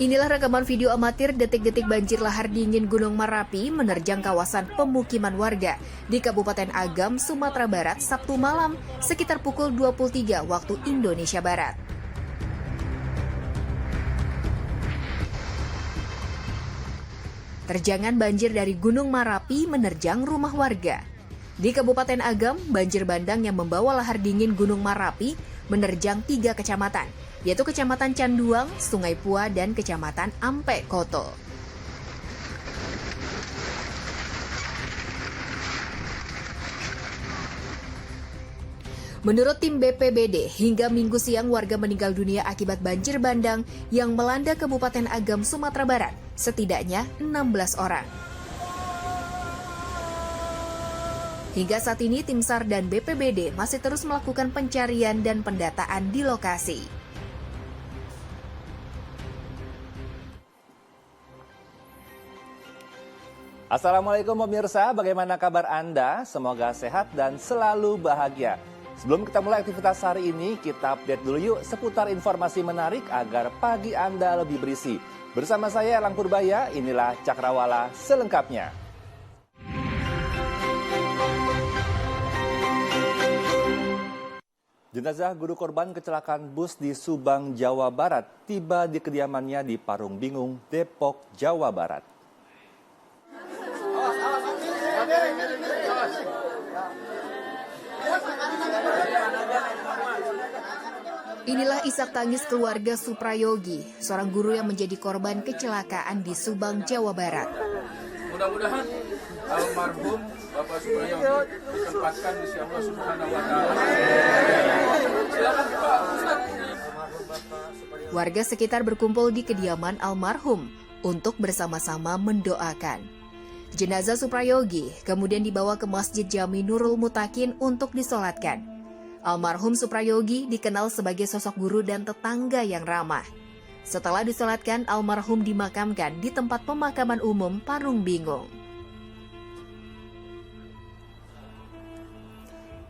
Inilah rekaman video amatir detik-detik banjir lahar dingin Gunung Merapi menerjang kawasan pemukiman warga di Kabupaten Agam, Sumatera Barat, Sabtu malam sekitar pukul 23 waktu Indonesia Barat. Terjangan banjir dari Gunung Merapi menerjang rumah warga. Di Kabupaten Agam, banjir bandang yang membawa lahar dingin Gunung Merapi menerjang 3 kecamatan, yaitu Kecamatan Canduang, Sungai Pua, dan Kecamatan Ampe Koto. Menurut tim BPBD, hingga Minggu siang warga meninggal dunia akibat banjir bandang yang melanda Kabupaten Agam, Sumatera Barat, setidaknya 16 orang. Hingga saat ini, tim SAR dan BPBD masih terus melakukan pencarian dan pendataan di lokasi. Assalamualaikum pemirsa, bagaimana kabar Anda? Semoga sehat dan selalu bahagia. Sebelum kita mulai aktivitas hari ini, kita update dulu yuk seputar informasi menarik agar pagi Anda lebih berisi. Bersama saya Elang Purbaya, inilah Cakrawala selengkapnya. Jenazah guru korban kecelakaan bus di Subang, Jawa Barat tiba di kediamannya di Parung Bingung, Depok, Jawa Barat. Inilah isak tangis keluarga Suprayogi, seorang guru yang menjadi korban kecelakaan di Subang, Jawa Barat. Mudah-mudahan almarhum Bapak Suprayogi ditempatkan di sisi Allah Subhanahu wa Ta'ala. Silakan Pak Ustaz. Warga sekitar berkumpul di kediaman almarhum untuk bersama-sama mendoakan. Jenazah Suprayogi kemudian dibawa ke Masjid Jami Nurul Mutakin untuk disolatkan. Almarhum Suprayogi dikenal sebagai sosok guru dan tetangga yang ramah. Setelah disolatkan, almarhum dimakamkan di tempat pemakaman umum Parung Bingung.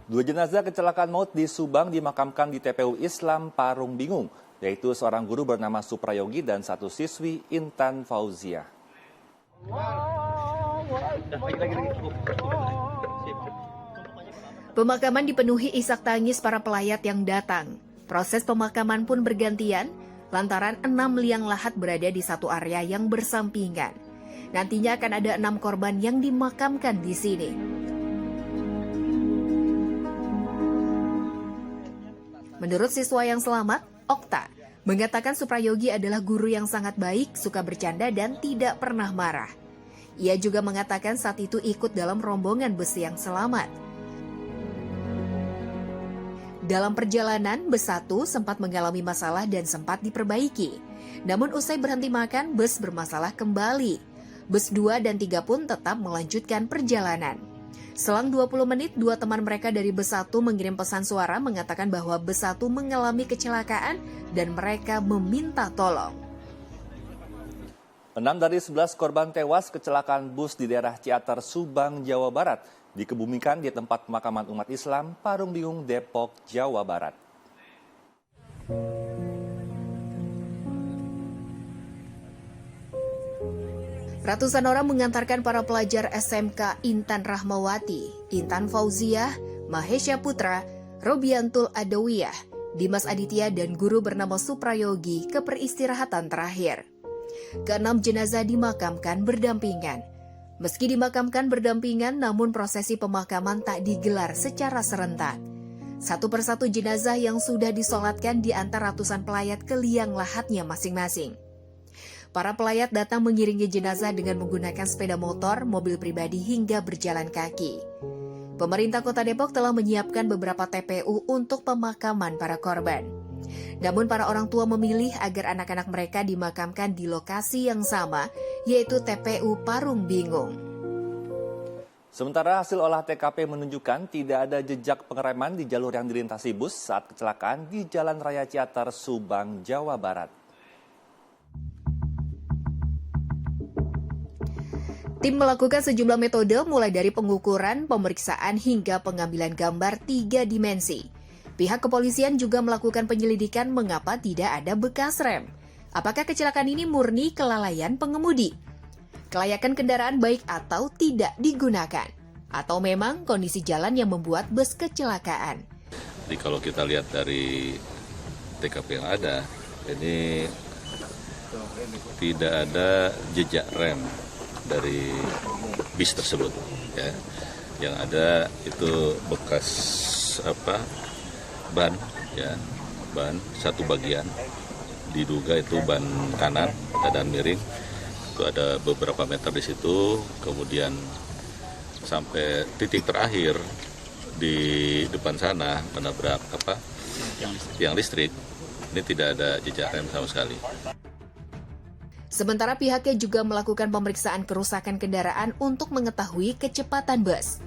Dua jenazah kecelakaan maut di Subang dimakamkan di TPU Islam Parung Bingung, yaitu seorang guru bernama Suprayogi dan satu siswi Intan Fauzia. Pemakaman dipenuhi isak tangis para pelayat yang datang. Proses pemakaman pun bergantian, lantaran 6 liang lahat berada di satu area yang bersampingan. Nantinya akan ada 6 korban yang dimakamkan di sini. Menurut siswa yang selamat, Okta, mengatakan Suprayogi adalah guru yang sangat baik, suka bercanda dan tidak pernah marah. Ia juga mengatakan saat itu ikut dalam rombongan bus yang selamat. Dalam perjalanan, bus 1 sempat mengalami masalah dan sempat diperbaiki. Namun usai berhenti makan, bus bermasalah kembali. Bus 2 dan 3 pun tetap melanjutkan perjalanan. Selang 20 menit, 2 teman mereka dari bus 1 mengirim pesan suara mengatakan bahwa bus 1 mengalami kecelakaan dan mereka meminta tolong. 6 dari 11 korban tewas kecelakaan bus di daerah Ciater, Subang, Jawa Barat dikebumikan di tempat pemakaman umat Islam Parung Bingung, Depok, Jawa Barat. Ratusan orang mengantarkan para pelajar SMK Intan Rahmawati, Intan Fauziah, Mahesha Putra, Robiantul Adawiyah, Dimas Aditya, dan guru bernama Suprayogi ke peristirahatan terakhir. Ke-6 jenazah dimakamkan berdampingan. Meski dimakamkan berdampingan, namun prosesi pemakaman tak digelar secara serentak. Satu persatu jenazah yang sudah disolatkan diantar ratusan pelayat ke liang lahatnya masing-masing. Para pelayat datang mengiringi jenazah dengan menggunakan sepeda motor, mobil pribadi hingga berjalan kaki. Pemerintah Kota Depok telah menyiapkan beberapa TPU untuk pemakaman para korban. Namun para orang tua memilih agar anak-anak mereka dimakamkan di lokasi yang sama, yaitu TPU Parung Bingung. Sementara hasil olah TKP menunjukkan tidak ada jejak pengereman di jalur yang dilintasi bus saat kecelakaan di Jalan Raya Ciater, Subang, Jawa Barat. Tim melakukan sejumlah metode mulai dari pengukuran, pemeriksaan hingga pengambilan gambar 3 dimensi. Pihak kepolisian juga melakukan penyelidikan mengapa tidak ada bekas rem. Apakah kecelakaan ini murni kelalaian pengemudi? Kelayakan kendaraan baik atau tidak digunakan? Atau memang kondisi jalan yang membuat bus kecelakaan? Jadi kalau kita lihat dari TKP yang ada, ini tidak ada jejak rem dari bis tersebut. Ya. Yang ada itu bekas ban, ya, ban satu bagian. Diduga itu ban kanan, keadaan miring. Itu ada beberapa meter di situ, kemudian sampai titik terakhir di depan sana menabrak tiang listrik. Ini tidak ada jejak rem sama sekali. Sementara pihaknya juga melakukan pemeriksaan kerusakan kendaraan untuk mengetahui kecepatan bus.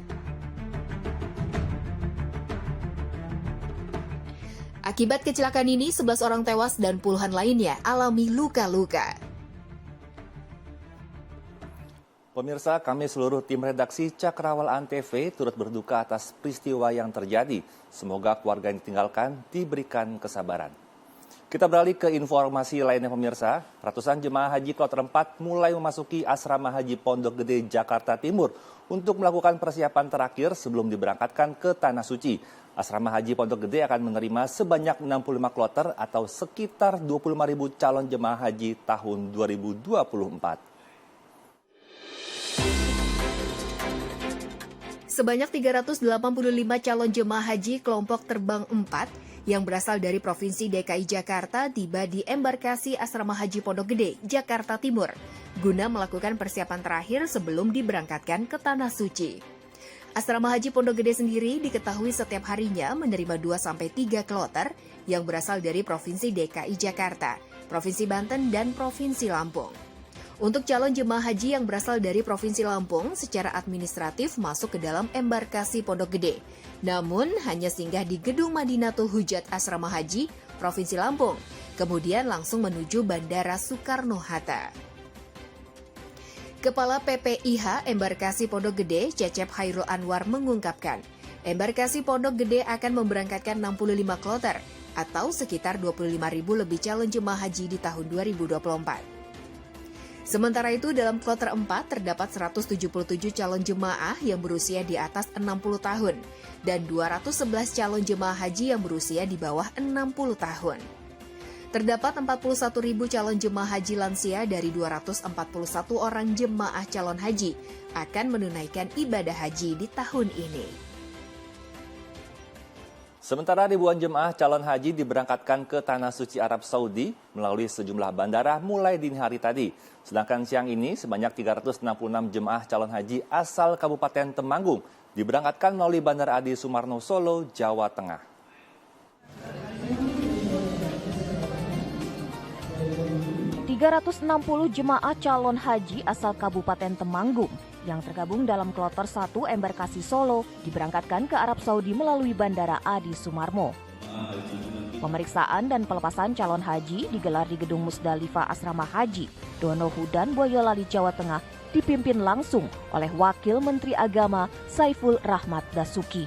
Akibat kecelakaan ini, 11 orang tewas dan puluhan lainnya alami luka-luka. Pemirsa, kami seluruh tim redaksi Cakrawala Antv turut berduka atas peristiwa yang terjadi. Semoga keluarga yang ditinggalkan diberikan kesabaran. Kita beralih ke informasi lainnya pemirsa. Ratusan jemaah haji kloter 4 mulai memasuki asrama haji Pondok Gede, Jakarta Timur untuk melakukan persiapan terakhir sebelum diberangkatkan ke Tanah Suci. Asrama haji Pondok Gede akan menerima sebanyak 65 kloter atau sekitar 25.000 calon jemaah haji tahun 2024. Sebanyak 385 calon jemaah haji kelompok terbang 4 yang berasal dari Provinsi DKI Jakarta tiba di embarkasi Asrama Haji Pondok Gede, Jakarta Timur, guna melakukan persiapan terakhir sebelum diberangkatkan ke Tanah Suci. Asrama Haji Pondok Gede sendiri diketahui setiap harinya menerima 2-3 kloter yang berasal dari Provinsi DKI Jakarta, Provinsi Banten, dan Provinsi Lampung. Untuk calon jemaah haji yang berasal dari Provinsi Lampung, secara administratif masuk ke dalam embarkasi Pondok Gede. Namun, hanya singgah di Gedung Madinatul Hujat Asrama Haji, Provinsi Lampung. Kemudian langsung menuju Bandara Soekarno-Hatta. Kepala PPIH Embarkasi Pondok Gede, Cecep Hairul Anwar mengungkapkan, embarkasi Pondok Gede akan memberangkatkan 65 kloter atau sekitar 25.000 lebih calon jemaah haji di tahun 2024. Sementara itu, dalam kloter 4 terdapat 177 calon jemaah yang berusia di atas 60 tahun dan 211 calon jemaah haji yang berusia di bawah 60 tahun. Terdapat 41.000 calon jemaah haji lansia dari 241 orang jemaah calon haji akan menunaikan ibadah haji di tahun ini. Sementara ribuan jemaah calon haji diberangkatkan ke Tanah Suci Arab Saudi melalui sejumlah bandara mulai dini hari tadi. Sedangkan siang ini sebanyak 366 jemaah calon haji asal Kabupaten Temanggung diberangkatkan melalui Bandara Adi Sumarno Solo, Jawa Tengah. ...360 jemaah calon haji asal Kabupaten Temanggung yang tergabung dalam kloter 1 embarkasi Solo diberangkatkan ke Arab Saudi melalui Bandara Adi Sumarmo. Pemeriksaan dan pelepasan calon haji digelar di Gedung Musdalifah Asrama Haji Dono Hudan, Boyolali, Jawa Tengah, dipimpin langsung oleh Wakil Menteri Agama Saiful Rahmat Dasuki.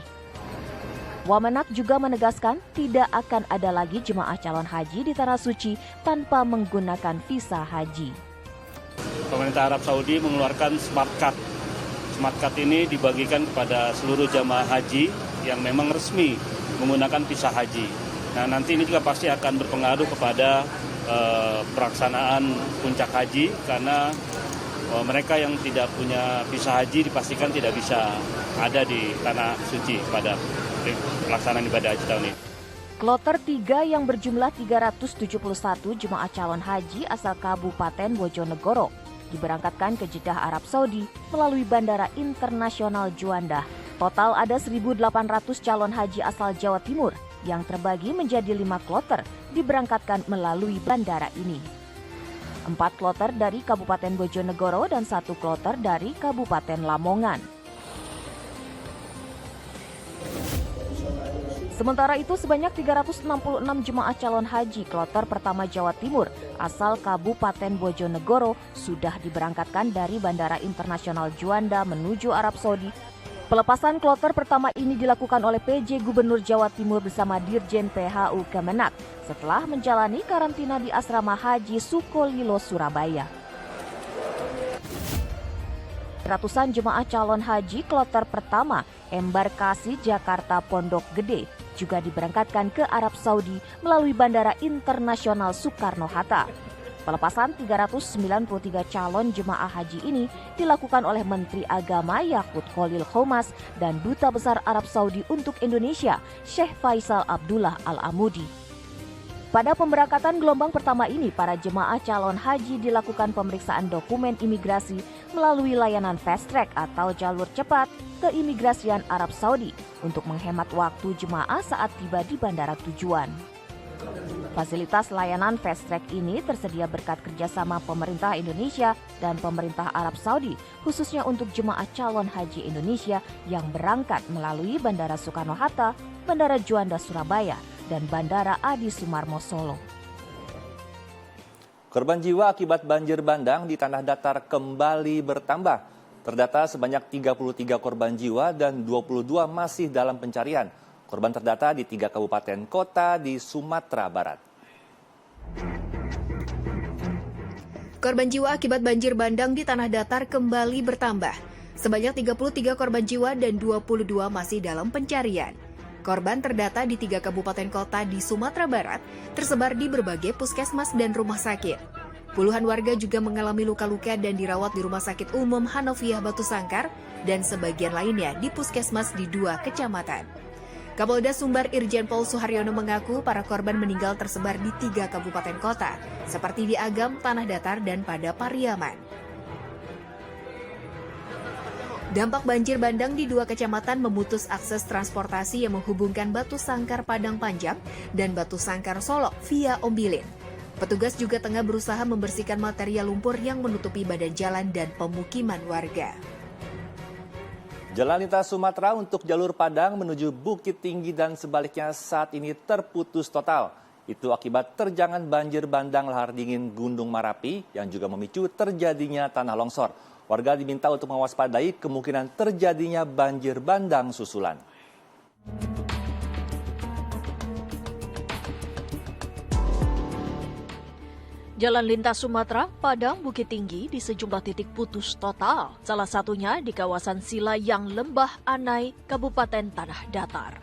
Wamenak juga menegaskan tidak akan ada lagi jemaah calon haji di Tanah Suci tanpa menggunakan visa haji. Pemerintah Arab Saudi mengeluarkan Smart Card. Smart Card ini dibagikan kepada seluruh jamaah haji yang memang resmi menggunakan visa haji. Nah, nanti ini juga pasti akan berpengaruh kepada pelaksanaan puncak haji karena mereka yang tidak punya visa haji dipastikan tidak bisa ada di Tanah Suci pada pelaksanaan ibadah haji tahun ini. Kloter 3 yang berjumlah 371 jemaah calon haji asal Kabupaten Bojonegoro diberangkatkan ke Jeddah, Arab Saudi melalui Bandara Internasional Juanda. Total ada 1.800 calon haji asal Jawa Timur yang terbagi menjadi 5 kloter diberangkatkan melalui bandara ini. 4 kloter dari Kabupaten Bojonegoro dan 1 kloter dari Kabupaten Lamongan. Sementara itu, sebanyak 366 jemaah calon haji kloter pertama Jawa Timur asal Kabupaten Bojonegoro sudah diberangkatkan dari Bandara Internasional Juanda menuju Arab Saudi Pelepasan kloter pertama ini dilakukan oleh PJ Gubernur Jawa Timur bersama Dirjen PHU Kemenak setelah menjalani karantina di Asrama Haji Sukolilo, Surabaya. Ratusan jemaah calon haji kloter pertama embarkasi Jakarta Pondok Gede juga diberangkatkan ke Arab Saudi melalui Bandara Internasional Soekarno-Hatta. Pelepasan 393 calon jemaah haji ini dilakukan oleh Menteri Agama Yakut Khalil Qomas dan Duta Besar Arab Saudi untuk Indonesia, Sheikh Faisal Abdullah Al-Amudi. Pada pemberangkatan gelombang pertama ini, para jemaah calon haji dilakukan pemeriksaan dokumen imigrasi melalui layanan fast track atau jalur cepat keimigrasian Arab Saudi untuk menghemat waktu jemaah saat tiba di bandara tujuan. Fasilitas layanan fast track ini tersedia berkat kerjasama pemerintah Indonesia dan pemerintah Arab Saudi, khususnya untuk jemaah calon haji Indonesia yang berangkat melalui Bandara Soekarno-Hatta, Bandara Juanda Surabaya, dan Bandara Adi Sumarmo Solo. Korban jiwa akibat banjir bandang di tanah datar kembali bertambah. Terdata sebanyak 33 korban jiwa dan 22 masih dalam pencarian. Korban terdata di 3 kabupaten kota di Sumatera Barat. Korban jiwa akibat banjir bandang di tanah datar kembali bertambah. Sebanyak 33 korban jiwa dan 22 masih dalam pencarian. Korban terdata di 3 kabupaten kota di Sumatera Barat, tersebar di berbagai puskesmas dan rumah sakit. Puluhan warga juga mengalami luka-luka dan dirawat di Rumah Sakit Umum Hanafiah Batu Sangkar dan sebagian lainnya di puskesmas di 2 kecamatan. Kapolda Sumbar Irjen Pol Suharyono mengaku para korban meninggal tersebar di 3 kabupaten kota, seperti di Agam, Tanah Datar, dan pada Pariaman. Dampak banjir bandang di 2 kecamatan memutus akses transportasi yang menghubungkan Batu Sangkar Padang Panjang dan Batu Sangkar Solok via Ombilin. Petugas juga tengah berusaha membersihkan material lumpur yang menutupi badan jalan dan pemukiman warga. Jalan lintas Sumatera untuk jalur Padang menuju Bukit Tinggi dan sebaliknya saat ini terputus total. Itu akibat terjangan banjir bandang lahar dingin Gunung Marapi yang juga memicu terjadinya tanah longsor. Warga diminta untuk mewaspadai kemungkinan terjadinya banjir bandang susulan. Jalan lintas Sumatera, Padang, Bukit Tinggi di sejumlah titik putus total. Salah satunya di kawasan Silayang Lembah Anai, Kabupaten Tanah Datar.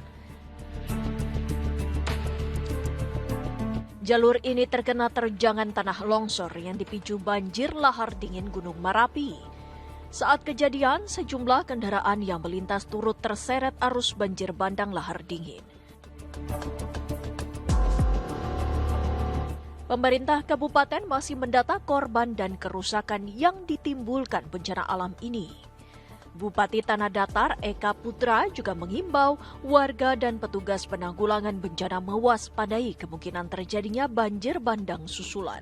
Jalur ini terkena terjangan tanah longsor yang dipicu banjir lahar dingin Gunung Marapi. Saat kejadian, sejumlah kendaraan yang melintas turut terseret arus banjir bandang lahar dingin. Pemerintah kabupaten masih mendata korban dan kerusakan yang ditimbulkan bencana alam ini. Bupati Tanah Datar Eka Putra juga mengimbau warga dan petugas penanggulangan bencana mewaspadai kemungkinan terjadinya banjir bandang susulan.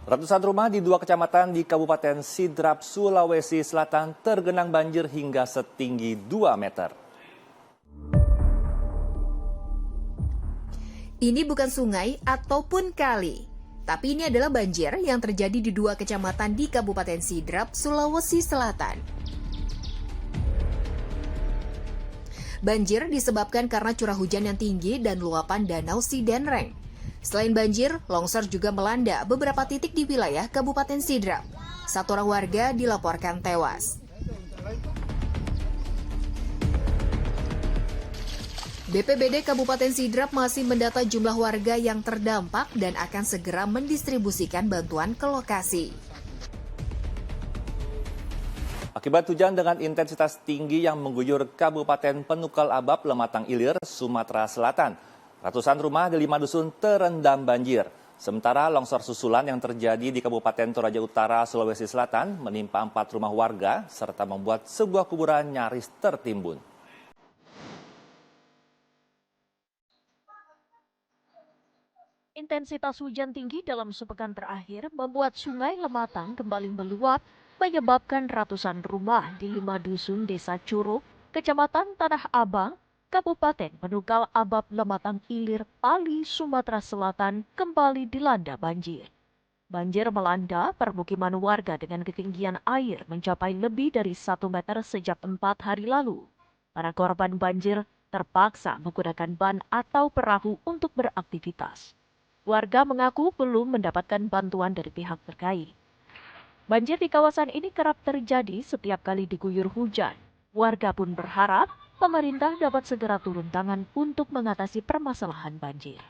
Ratusan rumah di 2 kecamatan di Kabupaten Sidrap, Sulawesi Selatan tergenang banjir hingga setinggi 2 meter. Ini bukan sungai ataupun kali, tapi ini adalah banjir yang terjadi di 2 kecamatan di Kabupaten Sidrap, Sulawesi Selatan. Banjir disebabkan karena curah hujan yang tinggi dan luapan Danau Sidenreng. Selain banjir, longsor juga melanda beberapa titik di wilayah Kabupaten Sidrap. 1 orang warga dilaporkan tewas. BPBD Kabupaten Sidrap masih mendata jumlah warga yang terdampak dan akan segera mendistribusikan bantuan ke lokasi. Akibat hujan dengan intensitas tinggi yang mengguyur Kabupaten Penukal Abab, Lematang Ilir, Sumatera Selatan, ratusan rumah di 5 dusun terendam banjir. Sementara longsor susulan yang terjadi di Kabupaten Toraja Utara, Sulawesi Selatan menimpa 4 rumah warga serta membuat sebuah kuburan nyaris tertimbun. Intensitas hujan tinggi dalam sepekan terakhir membuat Sungai Lematang kembali meluap, menyebabkan ratusan rumah di 5 dusun Desa Curug, Kecamatan Tanah Abang, Kabupaten Penukal Abab, Lematang Ilir, Pali, Sumatera Selatan kembali dilanda banjir. Banjir melanda permukiman warga dengan ketinggian air mencapai lebih dari 1 meter sejak 4 hari lalu. Para korban banjir terpaksa menggunakan ban atau perahu untuk beraktivitas. Warga mengaku belum mendapatkan bantuan dari pihak terkait. Banjir di kawasan ini kerap terjadi setiap kali diguyur hujan. Warga pun berharap pemerintah dapat segera turun tangan untuk mengatasi permasalahan banjir.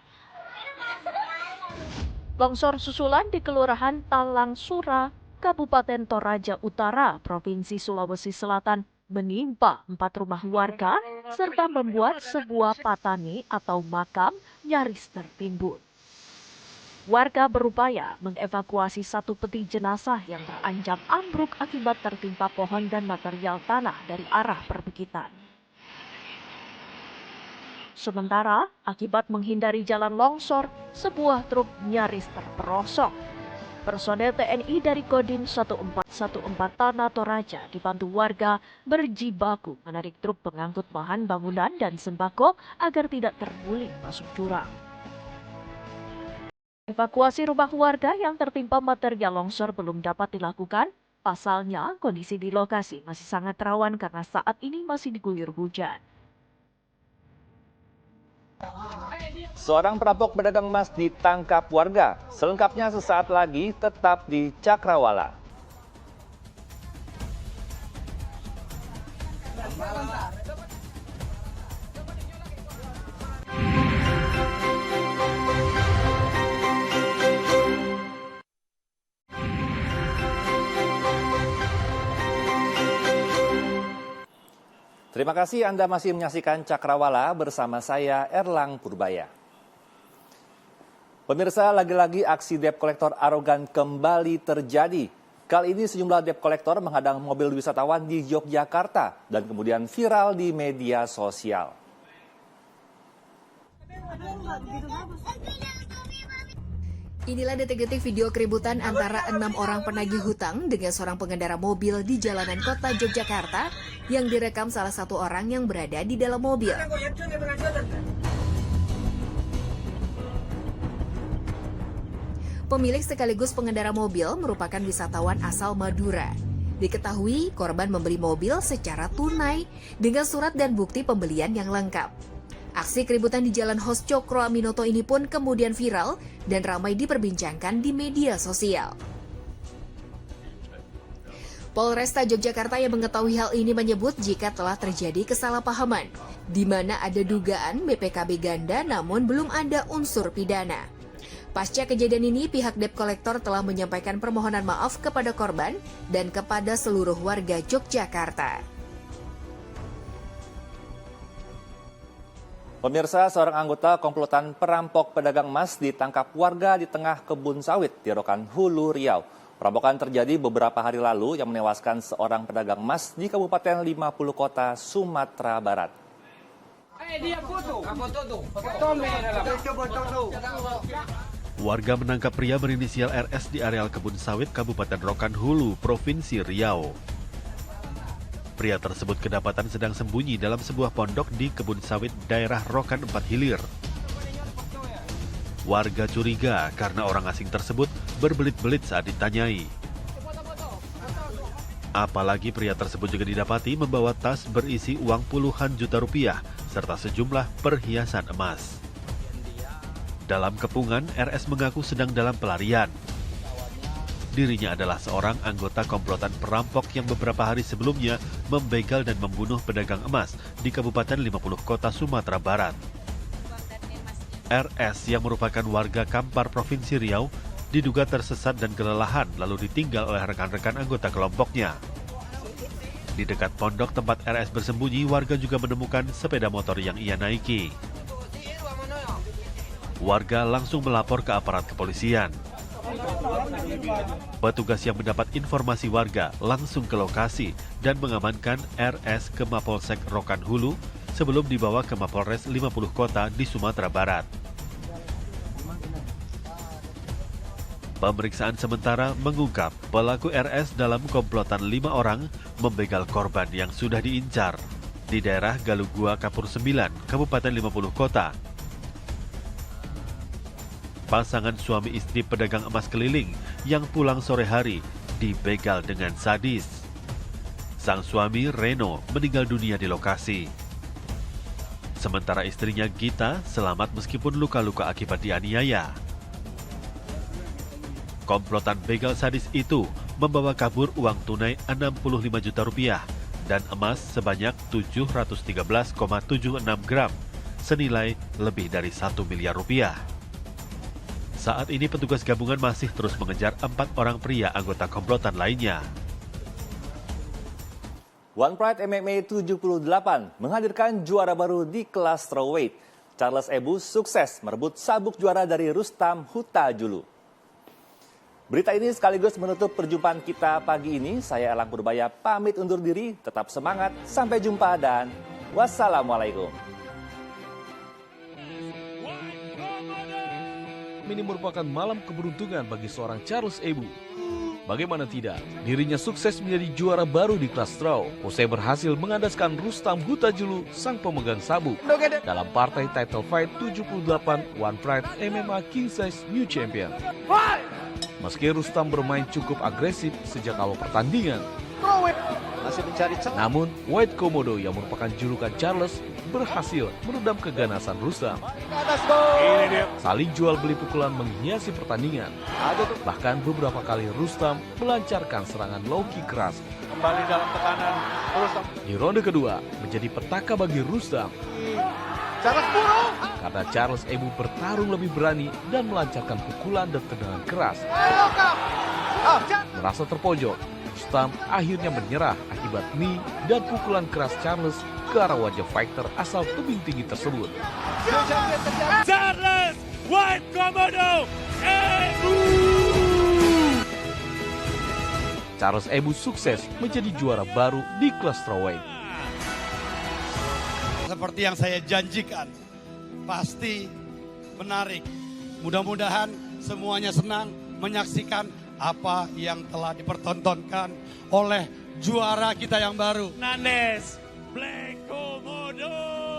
Longsor susulan di Kelurahan Talang Sura, Kabupaten Toraja Utara, Provinsi Sulawesi Selatan menimpa 4 rumah warga serta membuat sebuah patani atau makam nyaris tertimbun. Warga berupaya mengevakuasi 1 peti jenazah yang terancam ambruk akibat tertimpa pohon dan material tanah dari arah perbukitan. Sementara, akibat menghindari jalan longsor, sebuah truk nyaris terperosok. Personel TNI dari Kodim 1414 Tanah Toraja dibantu warga berjibaku menarik truk pengangkut bahan bangunan dan sembako agar tidak terguling masuk jurang. Evakuasi rumah warga yang tertimpa material longsor belum dapat dilakukan. Pasalnya, kondisi di lokasi masih sangat rawan karena saat ini masih diguyur hujan. Seorang perampok pedagang emas ditangkap warga. Selengkapnya sesaat lagi, tetap di Cakrawala. Terima kasih Anda masih menyaksikan Cakrawala bersama saya Erlang Purbaya. Pemirsa, lagi-lagi aksi debt collector arogan kembali terjadi. Kali ini sejumlah debt collector menghadang mobil wisatawan di Yogyakarta dan kemudian viral di media sosial. Inilah detik-detik video keributan antara 6 orang penagih hutang dengan seorang pengendara mobil di jalanan kota Yogyakarta yang direkam salah satu orang yang berada di dalam mobil. Pemilik sekaligus pengendara mobil merupakan wisatawan asal Madura. Diketahui korban membeli mobil secara tunai dengan surat dan bukti pembelian yang lengkap. Aksi keributan di Jalan Hos Cokro Aminoto ini pun kemudian viral dan ramai diperbincangkan di media sosial. Polresta Yogyakarta yang mengetahui hal ini menyebut jika telah terjadi kesalahpahaman, di mana ada dugaan BPKB ganda namun belum ada unsur pidana. Pasca kejadian ini, pihak debt collector telah menyampaikan permohonan maaf kepada korban dan kepada seluruh warga Yogyakarta. Pemirsa, seorang anggota komplotan perampok pedagang emas ditangkap warga di tengah kebun sawit di Rokan Hulu, Riau. Perampokan terjadi beberapa hari lalu yang menewaskan seorang pedagang emas di Kabupaten 50 Kota, Sumatera Barat. Warga menangkap pria berinisial RS di areal kebun sawit Kabupaten Rokan Hulu, Provinsi Riau. Pria tersebut kedapatan sedang sembunyi dalam sebuah pondok di kebun sawit daerah Rokan 4 Hilir. Warga curiga karena orang asing tersebut berbelit-belit saat ditanyai. Apalagi pria tersebut juga didapati membawa tas berisi uang puluhan juta rupiah serta sejumlah perhiasan emas. Dalam kepungan, RS mengaku sedang dalam pelarian. Dirinya adalah seorang anggota komplotan perampok yang beberapa hari sebelumnya membegal dan membunuh pedagang emas di Kabupaten 50 Kota, Sumatera Barat. RS yang merupakan warga Kampar, Provinsi Riau, diduga tersesat dan kelelahan lalu ditinggal oleh rekan-rekan anggota kelompoknya. Di dekat pondok tempat RS bersembunyi, warga juga menemukan sepeda motor yang ia naiki. Warga langsung melapor ke aparat kepolisian. Petugas yang mendapat informasi warga langsung ke lokasi dan mengamankan RS ke Mapolsek Rokan Hulu sebelum dibawa ke Mapolres 50 Kota di Sumatera Barat. Pemeriksaan sementara mengungkap pelaku RS dalam komplotan 5 orang membegal korban yang sudah diincar di daerah Galugua Kapur 9, Kabupaten 50 Kota. pasangan suami istri pedagang emas keliling yang pulang sore hari dibegal dengan sadis. Sang suami, Reno, meninggal dunia di lokasi. Sementara istrinya, Gita, selamat meskipun luka-luka akibat dianiaya. Komplotan begal sadis itu membawa kabur uang tunai 65 juta rupiah dan emas sebanyak 713,76 gram, senilai lebih dari 1 miliar rupiah. Saat ini petugas gabungan masih terus mengejar 4 orang pria anggota komplotan lainnya. One Pride MMA 78 menghadirkan juara baru di kelas strawweight. Charles Ebu sukses merebut sabuk juara dari Rustam Huta-Julu. Berita ini sekaligus menutup perjumpaan kita pagi ini. Saya Elang Purbaya pamit undur diri. Tetap semangat, sampai jumpa dan wassalamualaikum. Ini merupakan malam keberuntungan bagi seorang Charles Ebu. Bagaimana tidak, dirinya sukses menjadi juara baru di kelas straw. Usai berhasil mengandaskan Rustam Huta-Julu, sang pemegang sabuk, dalam partai title fight 78 One Pride MMA King Size New Champion. Meski Rustam bermain cukup agresif sejak awal pertandingan, namun White Komodo yang merupakan julukan Charles berhasil meredam keganasan Rustam. Saling jual beli pukulan menghiasi pertandingan. Bahkan beberapa kali Rustam melancarkan serangan low kick keras. Kembali dalam tekanan Rustam. Di ronde kedua menjadi petaka bagi Rustam. Karena Charles Ebu bertarung lebih berani dan melancarkan pukulan dan tendangan keras. Merasa terpojok, Rustam akhirnya menyerah akibat knee dan pukulan keras Charles ke arah wajah fighter asal tebing tinggi tersebut. Charles White Komodo Ebu! Charles Ebu sukses menjadi juara baru di kelas strawweight. Seperti yang saya janjikan, pasti menarik. Mudah-mudahan semuanya senang menyaksikan apa yang telah dipertontonkan oleh juara kita yang baru. Nanes Black Komodo.